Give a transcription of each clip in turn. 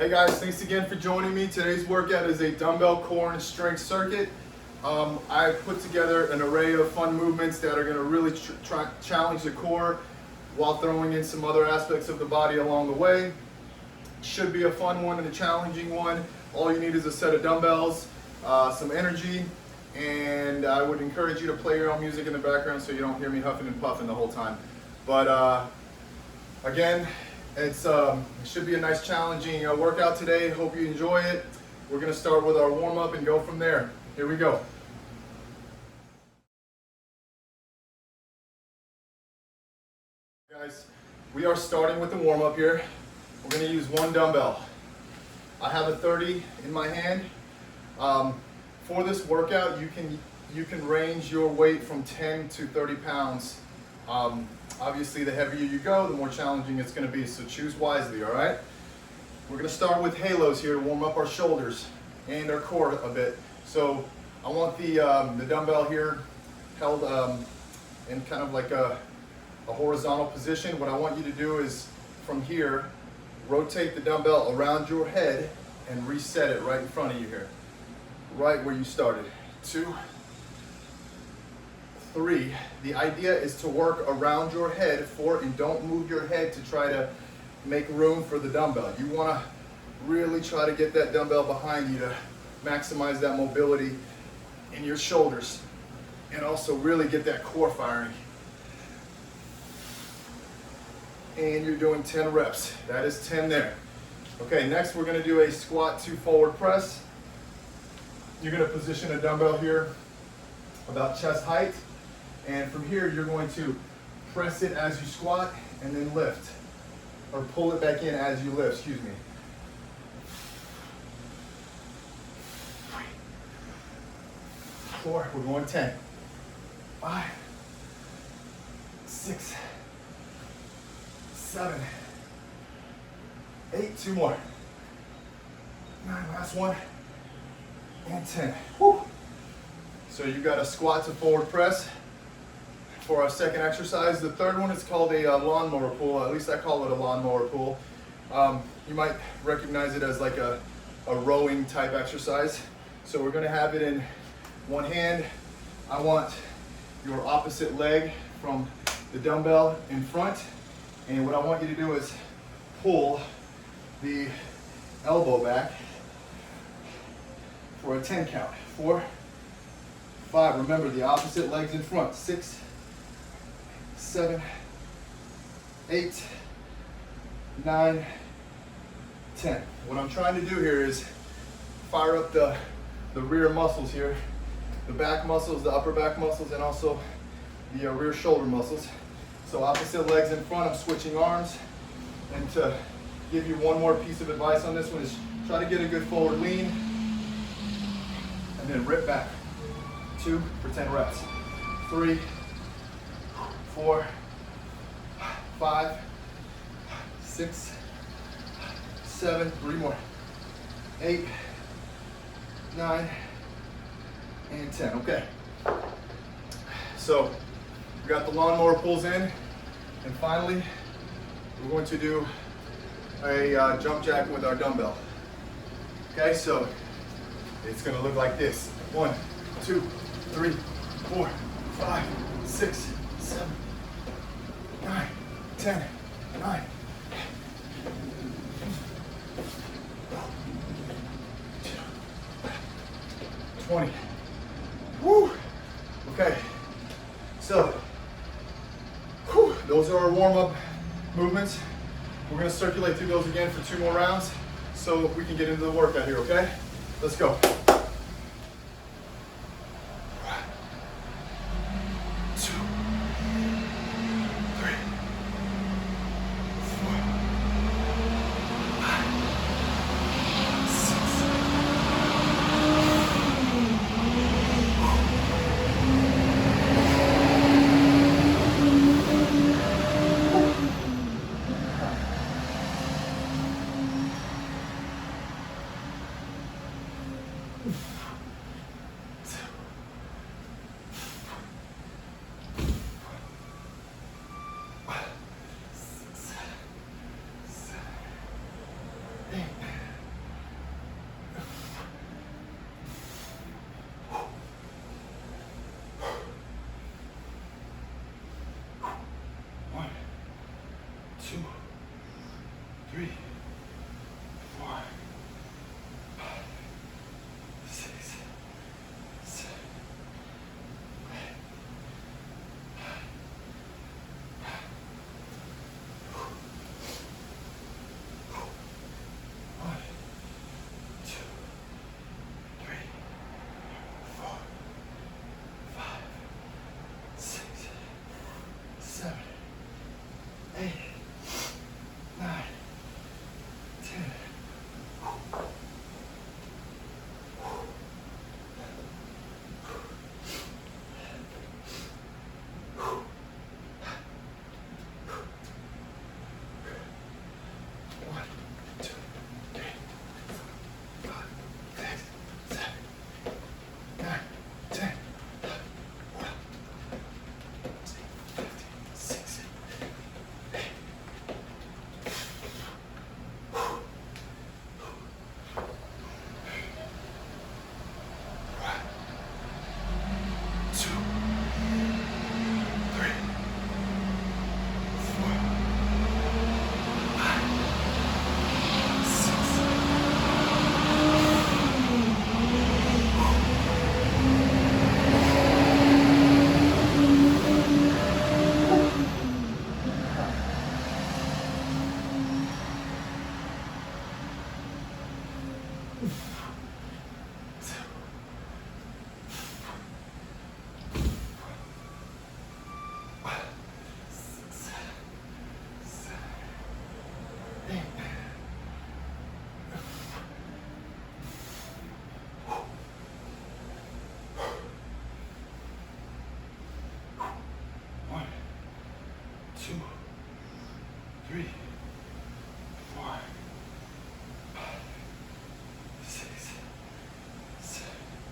Hey guys, thanks again for joining me. Today's workout is a dumbbell core and strength circuit. I put together an array of fun movements that are going to really challenge the core while throwing in some other aspects of the body along the way. Should be a fun one and a challenging one. All you need is a set of dumbbells, some energy, and I would encourage you to play your own music in the background so you don't hear me huffing and puffing the whole time. But again, it should be a nice challenging workout today. Hope you enjoy it. We're going to start with our warm-up and go from there. Here we go. Guys, we are starting with the warm-up here. We're going to use one dumbbell. I have a 30 in my hand. For this workout, you can range your weight from 10 to 30 pounds. Obviously, the heavier you go, the more challenging it's going to be, so choose wisely, all right? We're going to start with halos here to warm up our shoulders and our core a bit. So I want the dumbbell here held in kind of like a horizontal position. What I want you to do is, from here, rotate the dumbbell around your head and reset it right in front of you here, right where you started. 2, 3. The idea is to work around your head. 4, and don't move your head to try to make room for the dumbbell. You want to really try to get that dumbbell behind you to maximize that mobility in your shoulders and also really get that core firing. And you're doing 10 reps. That is 10 there. Okay, next we're going to do a squat to forward press. You're going to position a dumbbell here about chest height. And from here, you're going to press it as you squat and then lift. Or pull it back in as you lift, excuse me. 4, we're going 10. 5, 6, 7, 8, 2 more. 9, last one. And 10. Woo. So you got a squat to forward press. For our second exercise, the third one is called a lawnmower pull. At least I call it a lawnmower pull. You might recognize it as like a rowing type exercise. So we're going to have it in one hand. I want your opposite leg from the dumbbell in front. And what I want you to do is pull the elbow back for a 10 count. 4, 5. Remember, the opposite leg's in front. 6, 7, 8, 9, 10. What I'm trying to do here is fire up the rear muscles here, the back muscles, the upper back muscles, and also the rear shoulder muscles. So opposite legs in front, I'm switching arms. And to give you one more piece of advice on this one is try to get a good forward lean and then rip back. 2 for 10 reps. 3, 4, 5, 6, 7, 3 more. 8, 9, and 10. Okay. So we got the lawnmower pulls in, and finally we're going to do a jump jack with our dumbbell. Okay, so it's going to look like this. 1, 2, 3, 4, 5, 6, 7, 9, 10, 9. 20. Woo! Okay, so those are our warm-up movements. We're going to circulate through those again for 2 more rounds so we can get into the workout here, okay? Let's go. 2, 3, 4, 5, 6. 2, 3, 4, 5, 6. One, 2, 3, 4, 5, 6, 7, 8.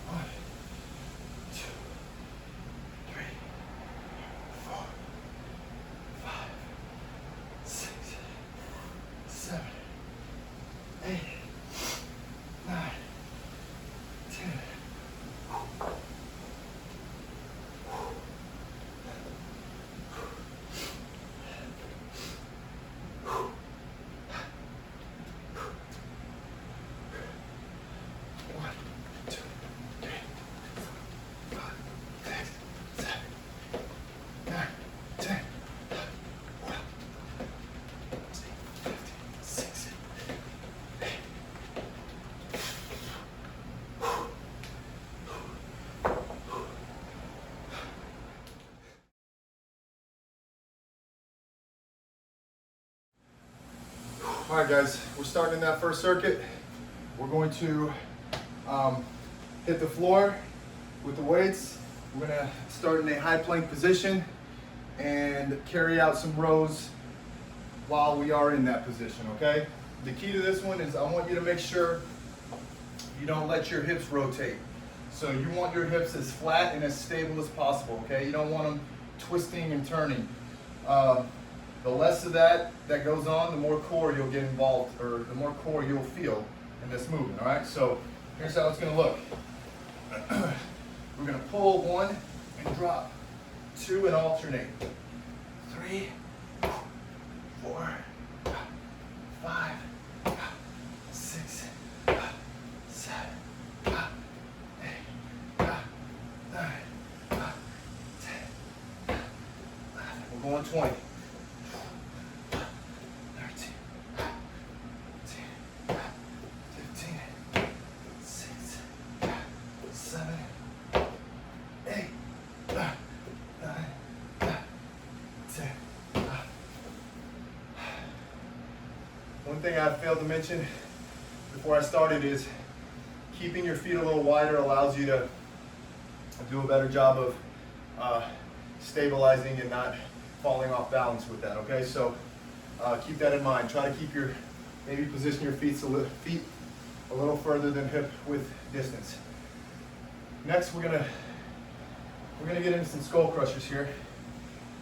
One, 2, 3, 4, 5, 6, 7, 8, 9, 10. One, 2, 3, 4, 5, 6, 7, 9, 10. 15, 16, 8. All right, guys, we're starting that first circuit. We're going to hit the floor with the weights. We're gonna start in a high plank position and carry out some rows while we are in that position, okay? The key to this one is I want you to make sure you don't let your hips rotate. So you want your hips as flat and as stable as possible, okay? You don't want them twisting and turning. The less of that goes on, the more core you'll get involved, or the more core you'll feel in this movement, all right? So here's how it's gonna look. We're gonna pull 1 and drop, 2 and alternate, 3, 4, 5, 6, 7, 8, 9, 10. We're going 20. 10. One thing I failed to mention before I started is keeping your feet a little wider allows you to do a better job of stabilizing and not falling off balance with that, okay? So keep that in mind. Try to keep maybe position your feet a little further than hip width distance. Next, we're gonna get into some skull crushers here.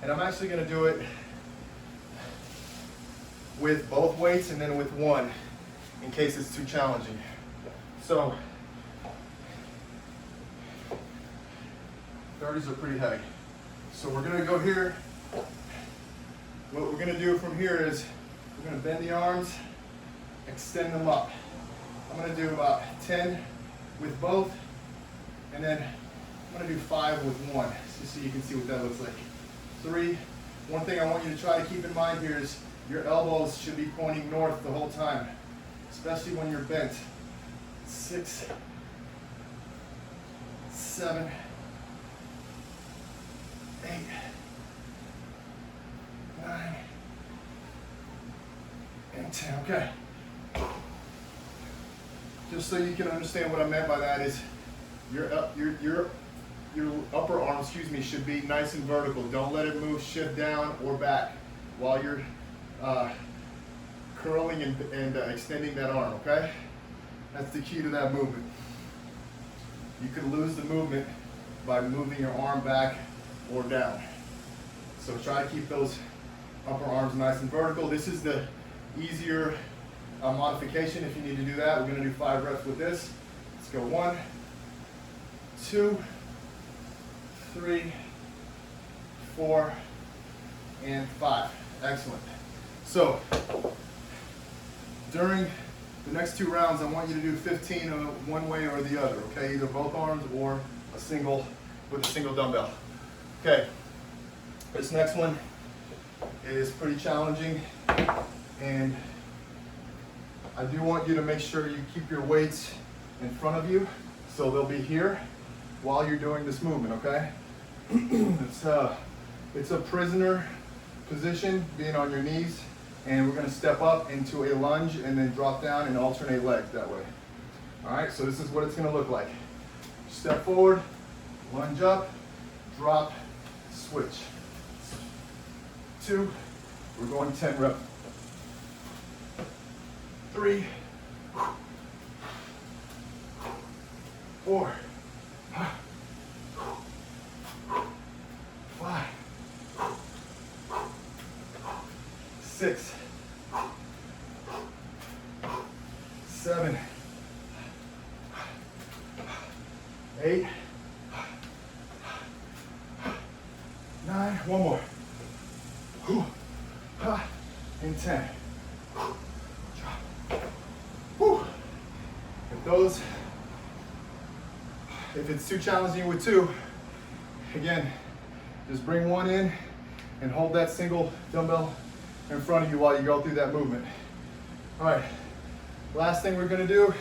And I'm actually gonna do it with both weights and then with one in case it's too challenging. So 30s are pretty heavy. So we're gonna go here. What we're gonna do from here is we're gonna bend the arms, extend them up. I'm gonna do about 10 with both, and then I'm gonna do 5 with one, just so you can see what that looks like. 3. One thing I want you to try to keep in mind here is your elbows should be pointing north the whole time, especially when you're bent. 6, 7, 8, 9, and 10. Okay. Just so you can understand what I meant by that is your upper arm, should be nice and vertical. Don't let it move, shift down or back while you're curling and extending that arm, okay? That's the key to that movement. You can lose the movement by moving your arm back or down. So try to keep those Upper arms nice and vertical. This is the easier modification if you need to do that. We're gonna do 5 reps with this. Let's go 1, 2, 3, 4, and 5. Excellent. So, during the next 2 rounds, I want you to do 15 one way or the other, okay? Either both arms or a single with a single dumbbell. Okay, this next one is pretty challenging, and I do want you to make sure you keep your weights in front of you, so they'll be here while you're doing this movement, okay? It's a prisoner position, being on your knees, and we're gonna step up into a lunge and then drop down and alternate legs that way. All right, so this is what it's gonna look like. Step forward, lunge up, drop, switch. 2, we're going 10 reps. 3, 4, 5, 6, 7, 8, 9, one more, and 10. If it's too challenging with 2, again, just bring 1 in and hold that single dumbbell in front of you while you go through that movement. All right, last thing we're gonna do,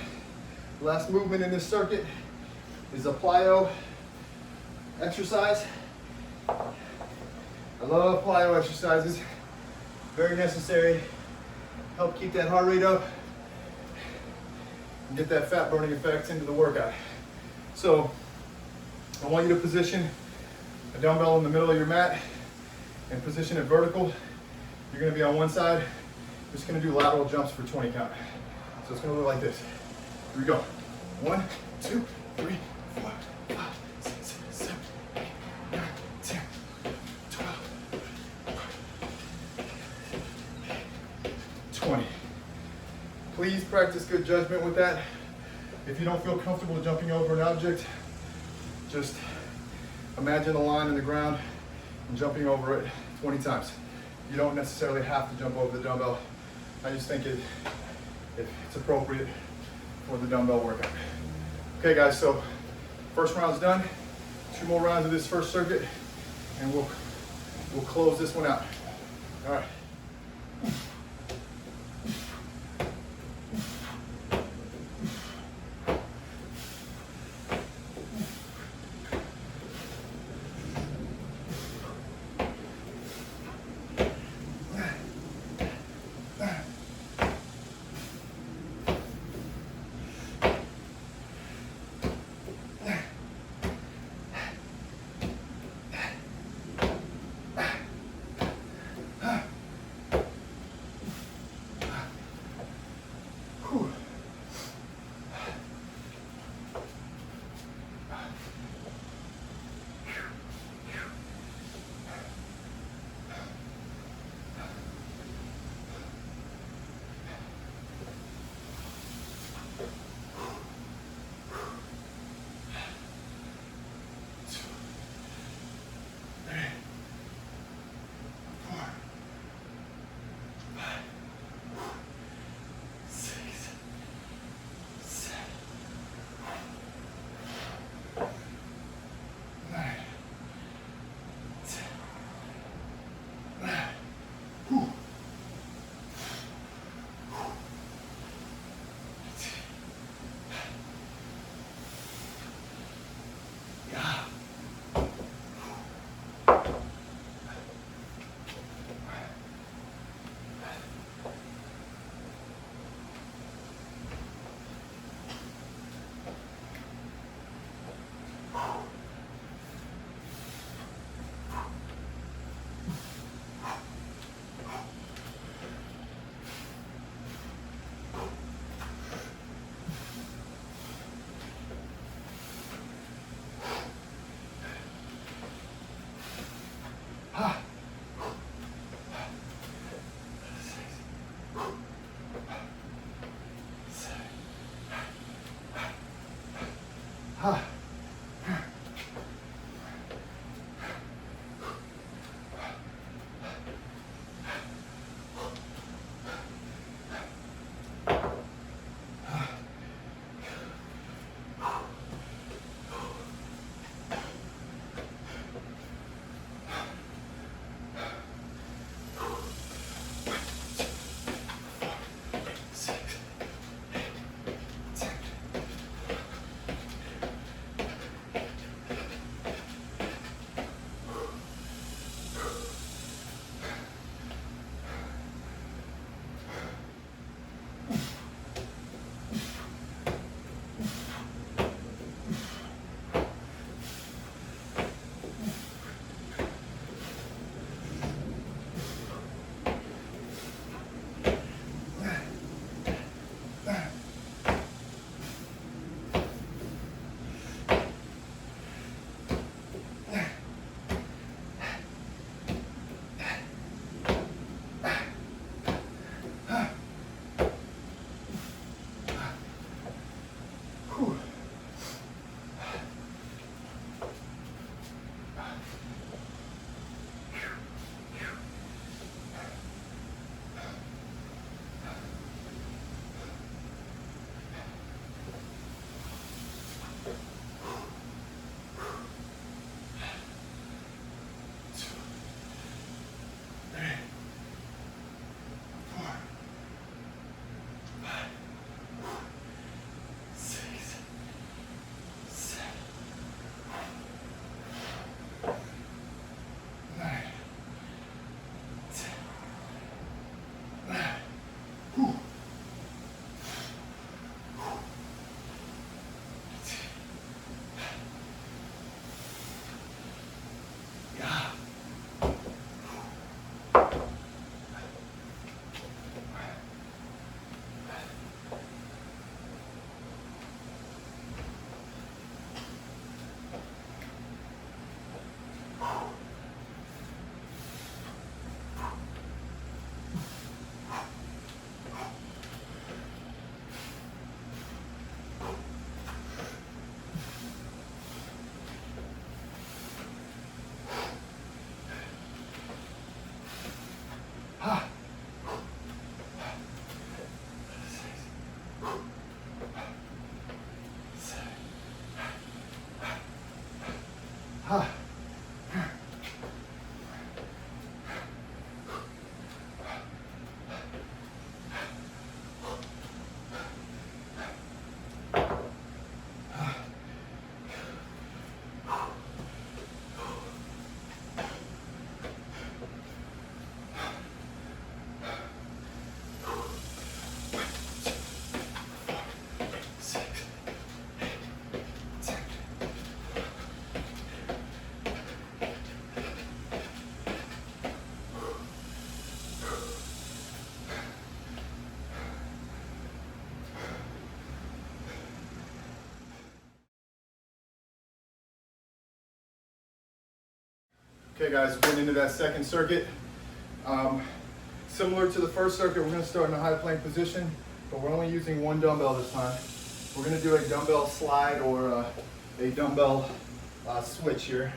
last movement in this circuit is a plyo exercise. I love plyo exercises, very necessary, help keep that heart rate up and get that fat burning effect into the workout. So I want you to position a dumbbell in the middle of your mat and position it vertical. You're gonna be on one side, you're just gonna do lateral jumps for 20 count. So it's gonna look like this. Here we go. 1, 2, 3, 4, 5, 6, 7, 8, 9, 10, 12, 20. Please practice good judgment with that. If you don't feel comfortable jumping over an object, just imagine a line in the ground and jumping over it 20 times. You don't necessarily have to jump over the dumbbell. I just think it's appropriate for the dumbbell workout. Okay guys, so first round's done. 2 more rounds of this first circuit and we'll close this one out. All right. Okay guys, we're getting into that second circuit. Similar to the first circuit, we're gonna start in a high plank position, but we're only using one dumbbell this time. We're gonna do a dumbbell slide or a dumbbell switch here.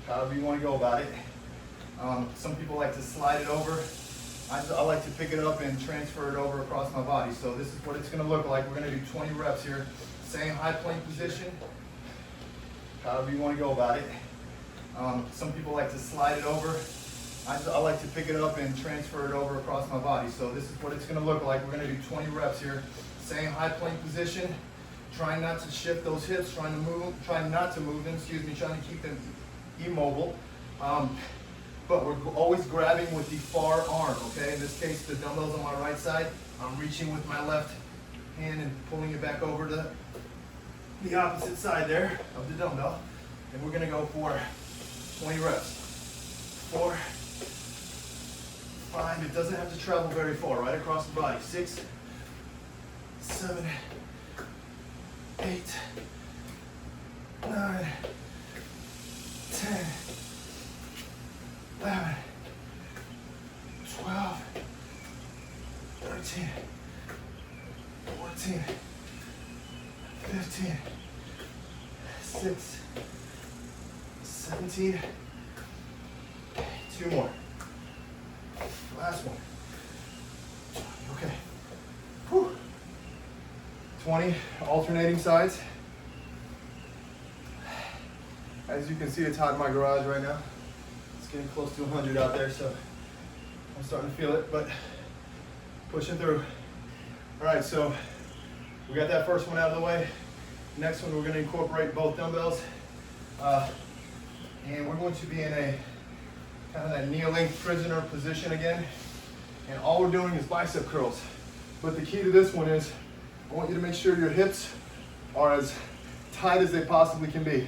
However you wanna go about it. Some people like to slide it over. I like to pick it up and transfer it over across my body. So this is what it's gonna look like. We're gonna do 20 reps here. Same high plank position. However you wanna go about it. Some people like to slide it over. I like to pick it up and transfer it over across my body. So this is what it's gonna look like. We're gonna do 20 reps here. Same high plank position. Trying not to shift those hips, trying not to move them, trying to keep them immobile. But we're always grabbing with the far arm, okay? In this case, the dumbbell's on my right side. I'm reaching with my left hand and pulling it back over to the opposite side there of the dumbbell. And we're gonna go for 20 reps. 4, 5, it doesn't have to travel very far, right across the body. 6, 7, 8, 9, 10, 11, 12, 13, 14, 15, 6, 17, 2 more. Last one. Okay. Whew. 20 alternating sides. As you can see, it's hot in my garage right now. It's getting close to 100 out there, so I'm starting to feel it, but pushing through. All right, so we got that first one out of the way. Next one, we're going to incorporate both dumbbells, and we're going to be in a kind of that kneeling prisoner position again. And all we're doing is bicep curls. But the key to this one is, I want you to make sure your hips are as tight as they possibly can be.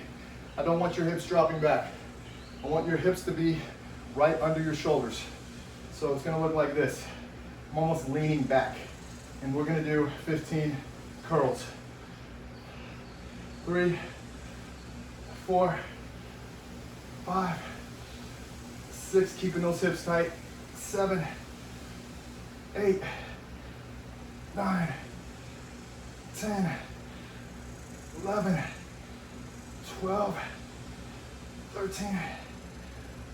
I don't want your hips dropping back. I want your hips to be right under your shoulders. So it's gonna look like this. I'm almost leaning back. And we're gonna do 15 curls. 3, 4, 5, 6, keeping those hips tight. 7, 8, 9, 10, 11, 12, 13,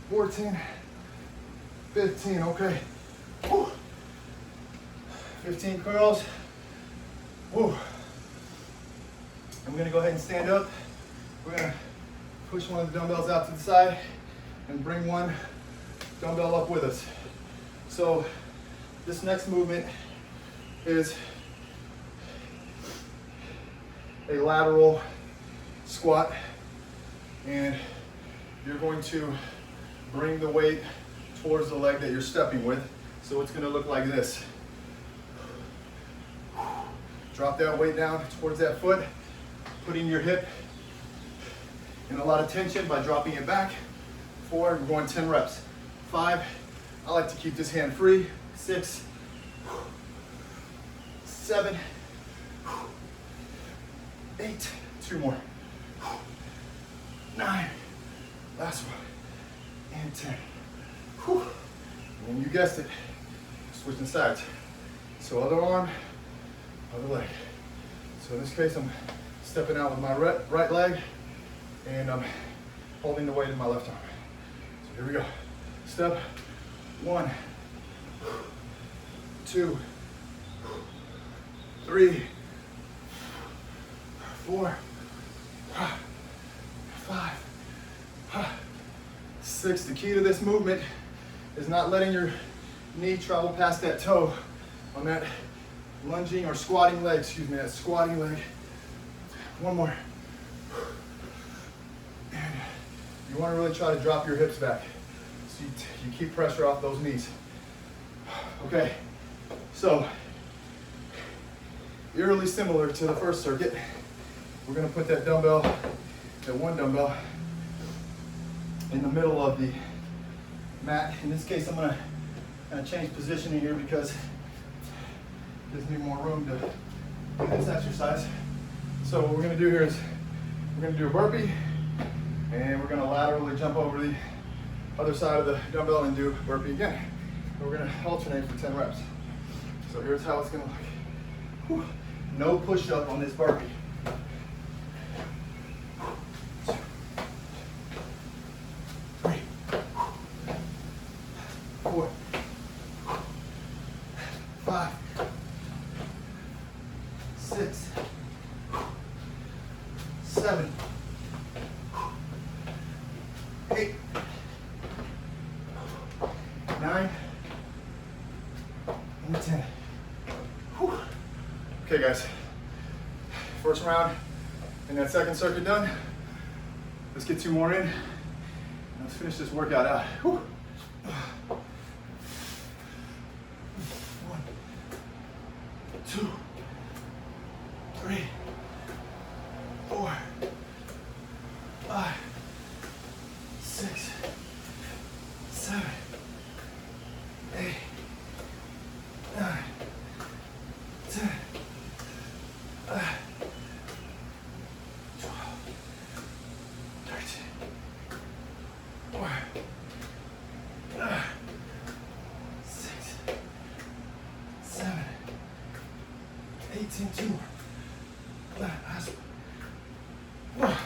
14, 15, okay. Whew. 15 curls. Whew. I'm gonna go ahead and stand up. We're gonna push one of the dumbbells out to the side and bring one dumbbell up with us. So this next movement is a lateral squat, and you're going to bring the weight towards the leg that you're stepping with. So it's going to look like this. Drop that weight down towards that foot, putting your hip in a lot of tension by dropping it back. 4, we're going 10 reps. 5, I like to keep this hand free. 6, 7, 8, 2 more. 9, last one, and 10. Whew. And you guessed it, switching sides. So other arm, other leg. So in this case, I'm stepping out with my right leg, and I'm holding the weight in my left arm. So here we go. Step 1, 2, 3, 4, 5, 6. The key to this movement is not letting your knee travel past that toe on that lunging or squatting leg, that squatting leg. 1 more. And you want to really try to drop your hips back. So you keep pressure off those knees. Okay, so eerily similar to the first circuit, we're going to put that dumbbell, that one dumbbell, in the middle of the mat. In this case, I'm going to kind of change positioning here because it gives me more room to do this exercise. So what we're going to do here is we're going to do a burpee, And we're gonna laterally jump over the other side of the dumbbell and do burpee again. And we're gonna alternate for 10 reps. So here's how it's gonna look. Whew. No push up on this burpee. 2, 3, 4, 5, 6, 7, 8, 9, and 10. Whew. Okay, guys. First round and that second circuit done. Let's get 2 more in. Let's finish this workout out. Whew. 1, 2, 3, 4, 5, 6, 7, 8, 9, 10, 12, 13, 14, 6, 7, 18, 2 more. Last one.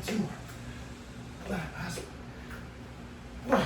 Two more. Last one.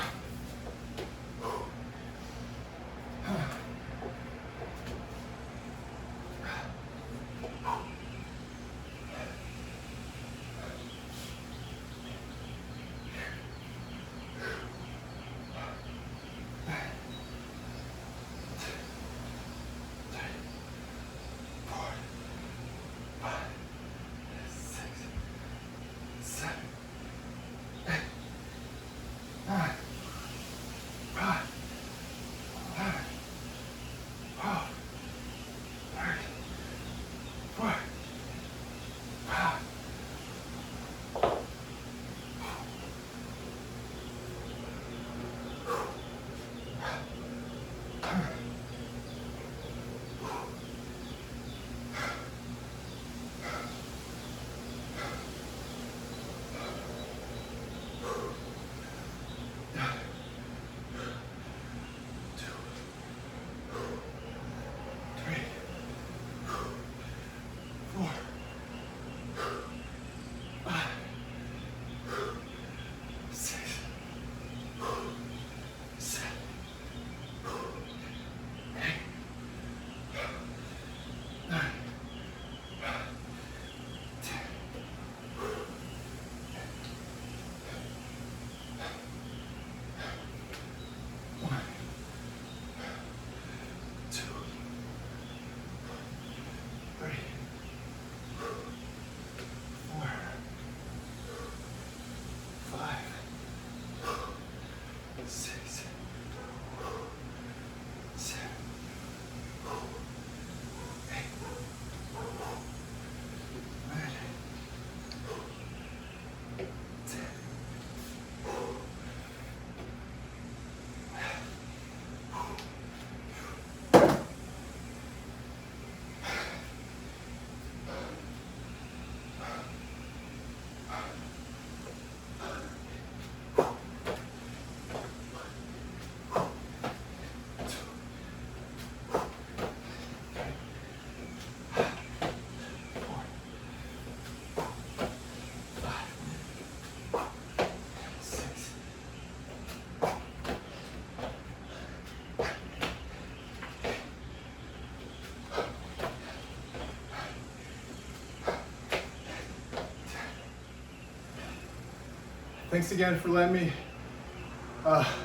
Thanks again for letting me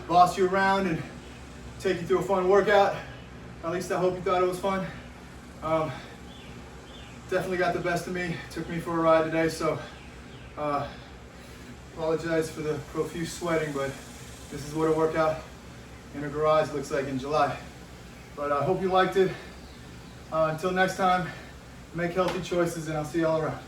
boss you around and take you through a fun workout. At least I hope you thought it was fun. Definitely got the best of me. Took me for a ride today, so apologize for the profuse sweating, but this is what a workout in a garage looks like in July. But I hope you liked it. Until next time, make healthy choices, and I'll see you all around.